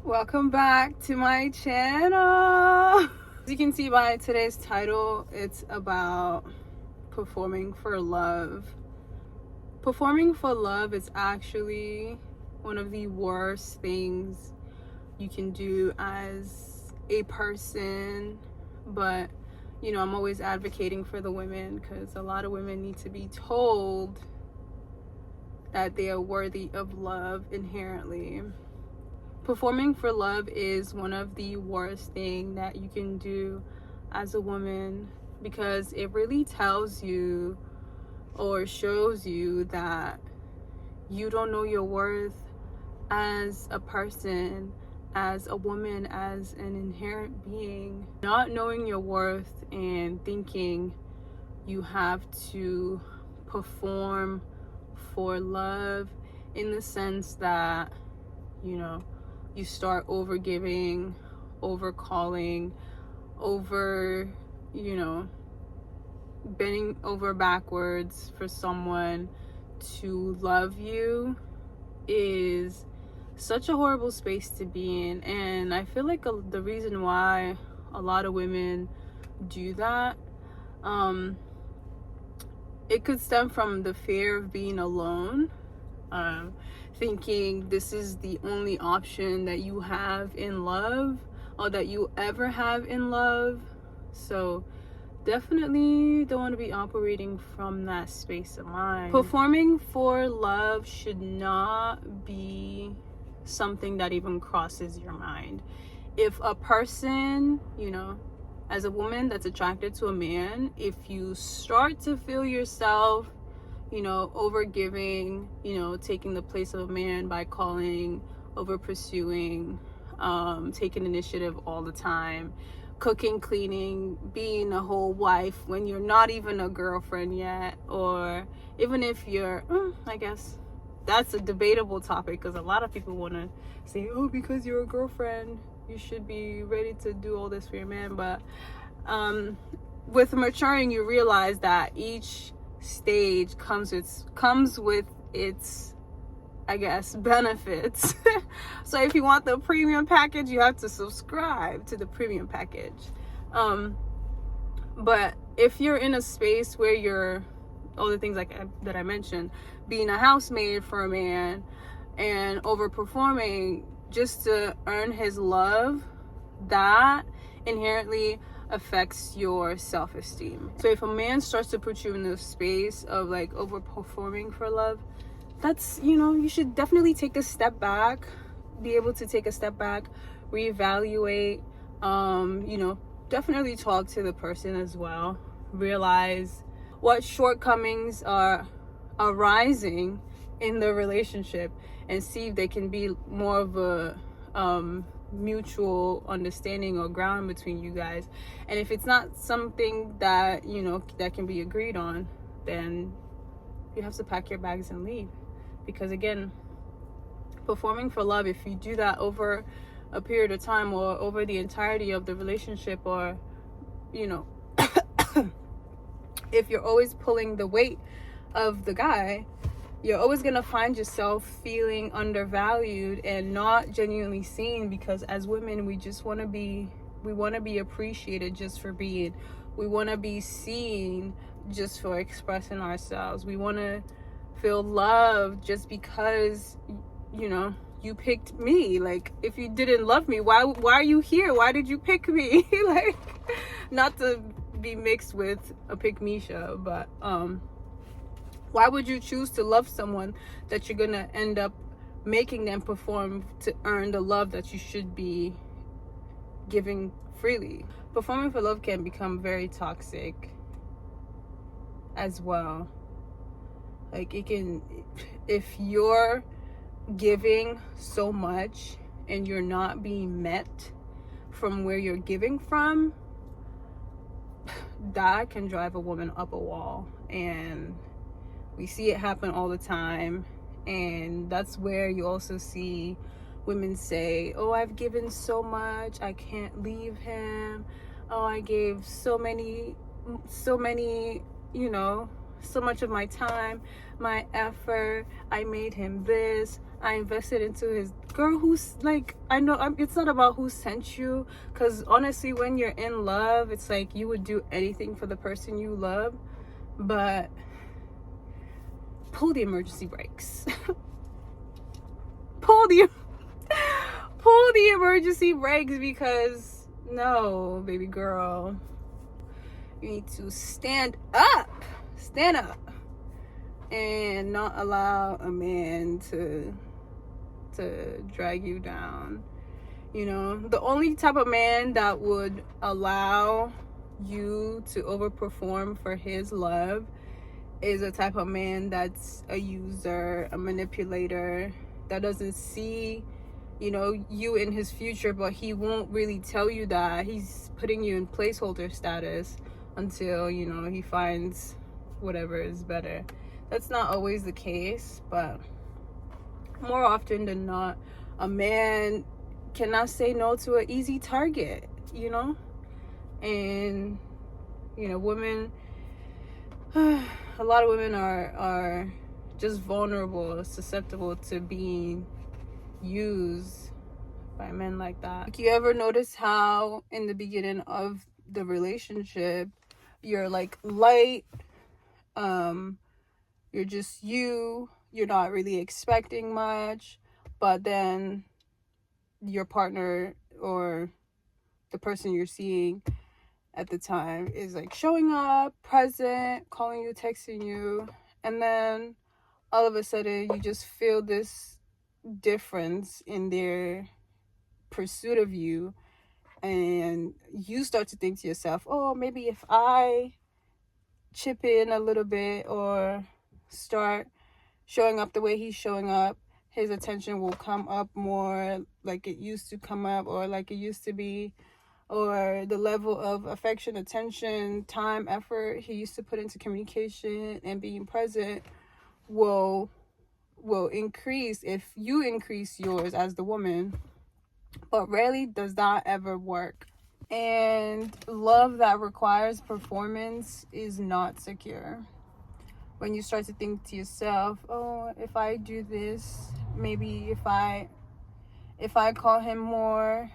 Welcome back to my channel. As you can see by today's title, it's about performing for love. Performing for love is actually one of the worst things you can do as a person, but I'm always advocating for the women because a lot of women need to be told that they are worthy of love inherently. Performing for love is one of the worst things that you can do as a woman, because it really tells you or shows you that you don't know your worth as a person, as a woman, as an inherent being. Not knowing your worth and thinking you have to perform for love in the sense that you start over giving, over calling, over bending over backwards for someone to love you is such a horrible space to be in. And I feel like the reason why a lot of women do that, it could stem from the fear of being alone, thinking this is the only option that you have in love or that you ever have in love. So definitely don't want to be operating from that space of mind. Performing for love should not be something that even crosses your mind. If a person, as a woman that's attracted to a man, if you start to feel yourself, over giving, taking the place of a man by calling, over pursuing, taking initiative all the time, cooking, cleaning, being a whole wife when you're not even a girlfriend yet, or even if you're, I guess that's a debatable topic because a lot of people want to say, oh, because you're a girlfriend, you should be ready to do all this for your man. But with maturing, you realize that each stage comes with its, I guess, benefits. So if you want the premium package, you have to subscribe to the premium package. But if you're in a space where you're all the things that I mentioned, being a housemaid for a man and overperforming just to earn his love, that inherently affects your self-esteem. So if a man starts to put you in the space of like overperforming for love, that's, you should definitely take a step back, be able to take a step back, reevaluate, definitely talk to the person as well, realize what shortcomings are arising in the relationship and see if they can be more of a mutual understanding or ground between you guys. And if it's not something that that can be agreed on, then you have to pack your bags and leave. Because again, performing for love, if you do that over a period of time or over the entirety of the relationship, or if you're always pulling the weight of the guy, you're always going to find yourself feeling undervalued and not genuinely seen, because as women, we want to be appreciated just for being. We want to be seen just for expressing ourselves. We want to feel loved just because, you picked me. Like, if you didn't love me, why are you here? Why did you pick me? Like, not to be mixed with a pick me show, but why would you choose to love someone that you're gonna end up making them perform to earn the love that you should be giving freely? Performing for love can become very toxic as well. Like, it can, if you're giving so much and you're not being met from where you're giving from, that can drive a woman up a wall. And we see it happen all the time. And that's where you also see women say, oh, I've given so much, I can't leave him. Oh, I gave so many, so much of my time, my effort, I made him this, I invested into his girl. Who's like, I know it's not about who sent you, because honestly, when you're in love, it's like you would do anything for the person you love. But pull the emergency brakes. pull the emergency brakes, because no, baby girl, you need to stand up and not allow a man to drag you down. You know, the only type of man that would allow you to overperform for his love is a type of man that's a user, a manipulator, that doesn't see, you know, you in his future, but he won't really tell you that. He's putting you in placeholder status until, you know, he finds whatever is better. That's not always the case, but more often than not, a man cannot say no to an easy target, you know? And, you know, women, a lot of women are just vulnerable, susceptible to being used by men like that. Like, you ever notice how in the beginning of the relationship, you're like light, you're just you're not really expecting much, but then your partner or the person you're seeing at the time is like showing up, present, calling you, texting you, and then all of a sudden you just feel this difference in their pursuit of you, and you start to think to yourself, oh, maybe if I chip in a little bit or start showing up the way he's showing up, his attention will come up more like it used to come up, or like it used to be, or the level of affection, attention, time, effort he used to put into communication and being present will increase if you increase yours as the woman. But rarely does that ever work. And love that requires performance is not secure. When you start to think to yourself, oh, if I do this, maybe if I call him more,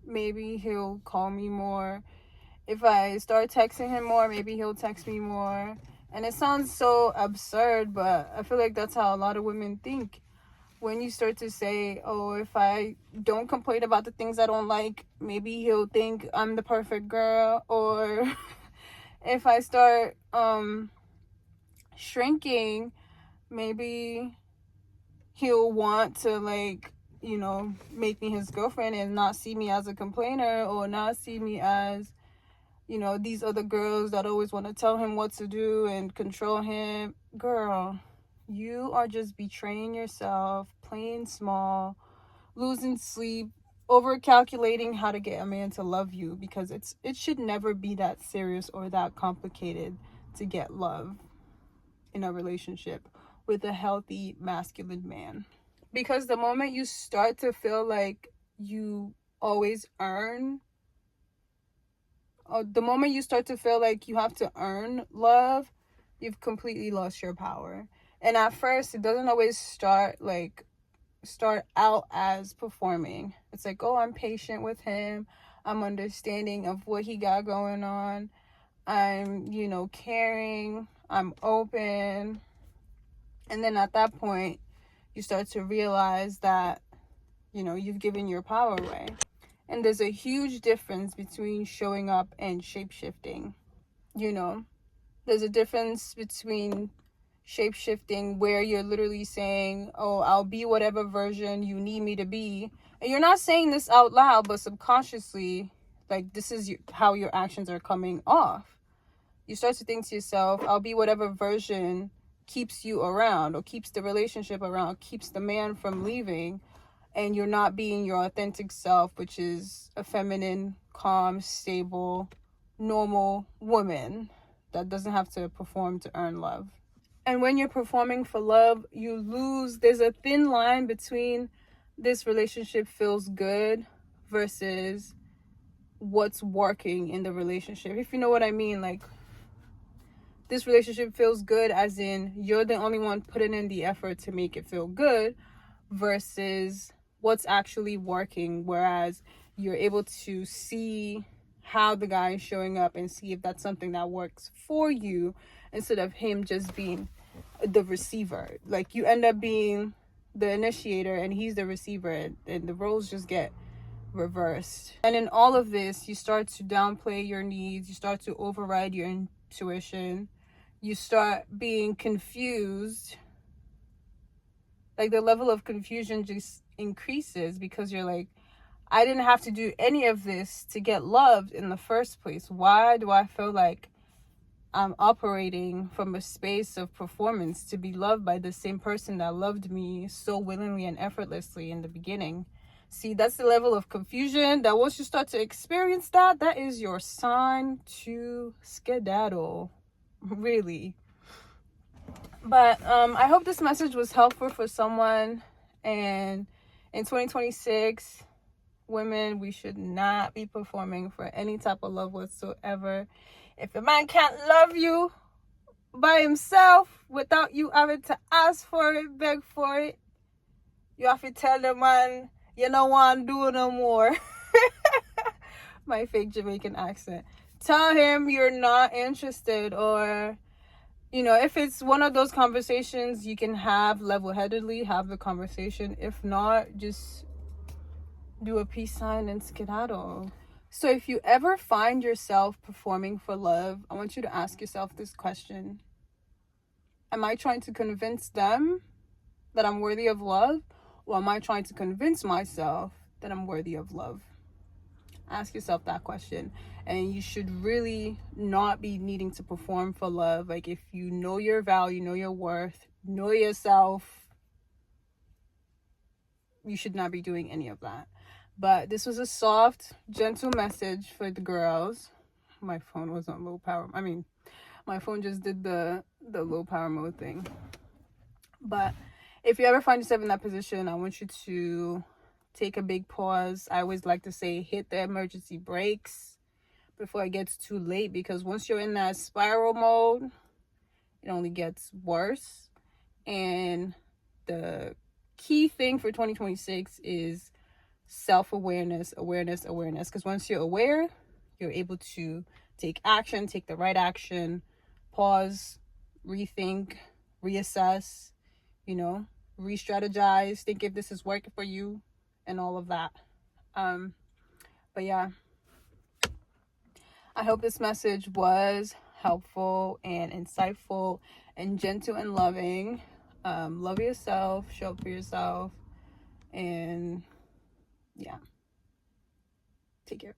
maybe he'll call me more. If I start texting him more, maybe he'll text me more. And it sounds so absurd, but I feel like that's how a lot of women think. When you start to say, oh, if I don't complain about the things I don't like, maybe he'll think I'm the perfect girl. Or if I start shrinking, maybe he'll want to, like, you know, make me his girlfriend and not see me as a complainer, or not see me as, you know, these other girls that always want to tell him what to do and control him. Girl, you are just betraying yourself, playing small, losing sleep, over calculating how to get a man to love you, because it should never be that serious or that complicated to get love in a relationship with a healthy masculine man. Because the moment you start to feel like you always earn, or the moment you start to feel like you have to earn love, you've completely lost your power. And at first, it doesn't always start out as performing. It's like, oh, I'm patient with him, I'm understanding of what he got going on, I'm, you know, caring, I'm open. And then at that point, you start to realize that, you know, you've given your power away. And there's a huge difference between showing up and shape-shifting. You know, there's a difference between shape-shifting, where you're literally saying, oh, I'll be whatever version you need me to be. And you're not saying this out loud, but subconsciously, like, this is how your actions are coming off. You start to think to yourself, I'll be whatever version keeps you around, or keeps the relationship around, keeps the man from leaving. And you're not being your authentic self, which is a feminine, calm, stable, normal woman that doesn't have to perform to earn love. And when you're performing for love, you lose. There's a thin line between this relationship feels good versus what's working in the relationship, if you know what I mean. Like, this relationship feels good, as in you're the only one putting in the effort to make it feel good, versus what's actually working, whereas you're able to see how the guy is showing up and see if that's something that works for you, instead of him just being the receiver. Like, you end up being the initiator and he's the receiver, and the roles just get reversed. And in all of this, you start to downplay your needs, you start to override your intuition, you start being confused. Like, the level of confusion just increases, because you're like, I didn't have to do any of this to get loved in the first place. Why do I feel like I'm operating from a space of performance to be loved by the same person that loved me so willingly and effortlessly in the beginning? See, that's the level of confusion that once you start to experience that, that is your sign to skedaddle, really. But I hope this message was helpful for someone. And in 2026, women, we should not be performing for any type of love whatsoever. If a man can't love you by himself without you having to ask for it, beg for it, you have to tell the man you don't want to do no more. My fake Jamaican accent. Tell him you're not interested, or, you know, if it's one of those conversations you can have level-headedly, have the conversation. If not, just do a peace sign and skedaddle. So if you ever find yourself performing for love, I want you to ask yourself this question. Am I trying to convince them that I'm worthy of love? Or am I trying to convince myself that I'm worthy of love? Ask yourself that question. And you should really not be needing to perform for love. Like, if you know your value, know your worth, know yourself, you should not be doing any of that. But this was a soft, gentle message for the girls. My phone was on low power. I mean, my phone just did the low power mode thing. But if you ever find yourself in that position, I want you to take a big pause. I always like to say, hit the emergency brakes before it gets too late, because once you're in that spiral mode, it only gets worse. And the key thing for 2026 is self-awareness, awareness. Because once you're aware, you're able to take action, take the right action, pause, rethink, reassess, you know, re-strategize, think if this is working for you, and all of that. But yeah, I hope this message was helpful and insightful and gentle and loving. Love yourself, show up for yourself, and yeah, take care.